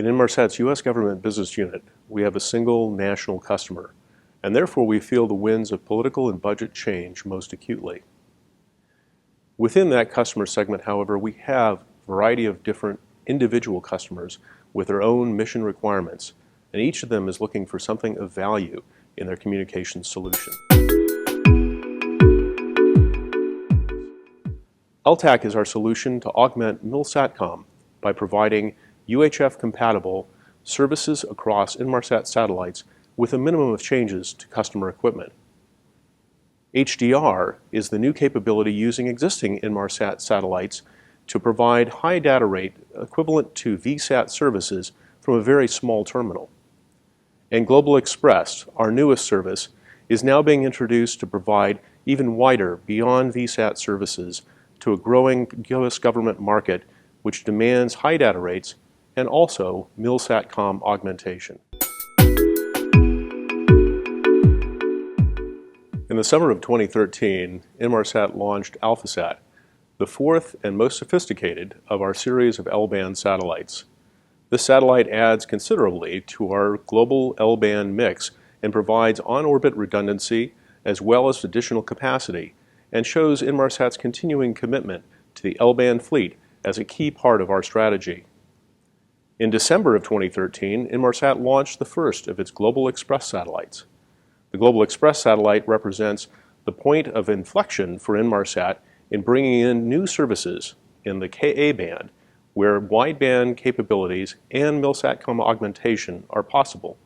Inmarsat's U.S. Government Business Unit, we have a single national customer, and therefore we feel the winds of political and budget change most acutely. Within that customer segment, however, we have a variety of different individual customers with their own mission requirements, and each of them is looking for something of value in their communications solution. LTAC is our solution to augment Milsatcom by providing UHF-compatible services across Inmarsat satellites with a minimum of changes to customer equipment. HDR is the new capability using existing Inmarsat satellites to provide high data rate equivalent to VSAT services from a very small terminal. And Global Express, our newest service, is now being introduced to provide even wider beyond VSAT services to a growing U.S. government market which demands high data rates and also Milsatcom augmentation. In the summer of 2013, Inmarsat launched AlphaSat, the fourth and most sophisticated of our series of L-band satellites. This satellite adds considerably to our global L-band mix and provides on-orbit redundancy as well as additional capacity, and shows Inmarsat's continuing commitment to the L-band fleet as a key part of our strategy. In December of 2013, Inmarsat launched the first of its Global Express satellites. The Global Express satellite represents the point of inflection for Inmarsat in bringing in new services in the Ka band, where wideband capabilities and Milsatcom augmentation are possible.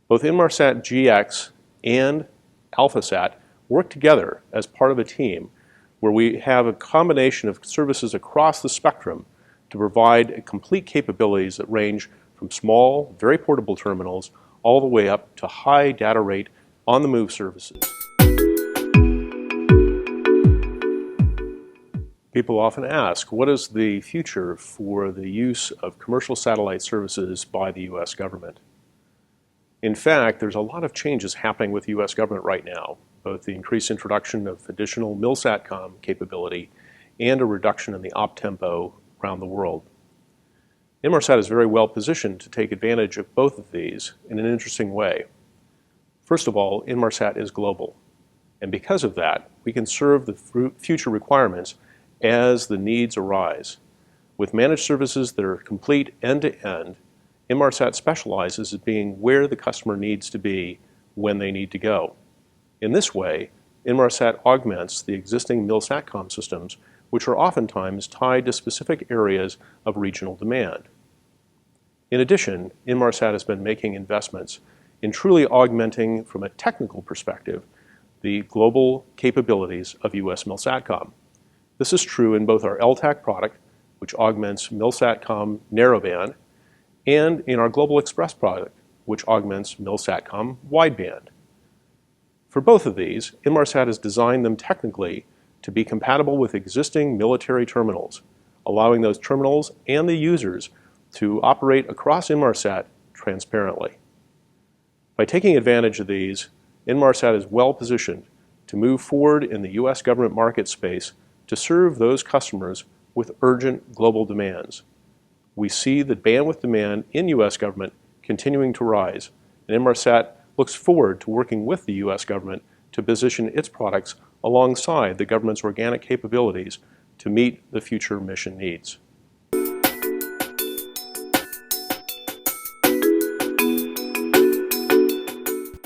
Both Inmarsat GX and AlphaSat work together as part of a team where we have a combination of services across the spectrum to provide complete capabilities that range from small, very portable terminals all the way up to high data rate on-the-move services. People often ask, what is the future for the use of commercial satellite services by the U.S. government? In fact, there's a lot of changes happening with the U.S. government right now, both the increased introduction of additional Milsatcom capability and a reduction in the op tempo around the world. Inmarsat is very well positioned to take advantage of both of these in an interesting way. First of all, Inmarsat is global, and because of that, we can serve the future requirements as the needs arise. With managed services that are complete end-to-end, Inmarsat specializes as being where the customer needs to be when they need to go. In this way, Inmarsat augments the existing Milsatcom systems, which are oftentimes tied to specific areas of regional demand. In addition, Inmarsat has been making investments in truly augmenting, from a technical perspective, the global capabilities of U.S. Milsatcom. This is true in both our LTAC product, which augments Milsatcom narrowband, and in our Global Express product, which augments Milsatcom wideband. For both of these, Inmarsat has designed them technically to be compatible with existing military terminals, allowing those terminals and the users to operate across Inmarsat transparently. By taking advantage of these, Inmarsat is well positioned to move forward in the U.S. government market space to serve those customers with urgent global demands. We see the bandwidth demand in U.S. government continuing to rise, and Inmarsat looks forward to working with the U.S. government to position its products alongside the government's organic capabilities to meet the future mission needs.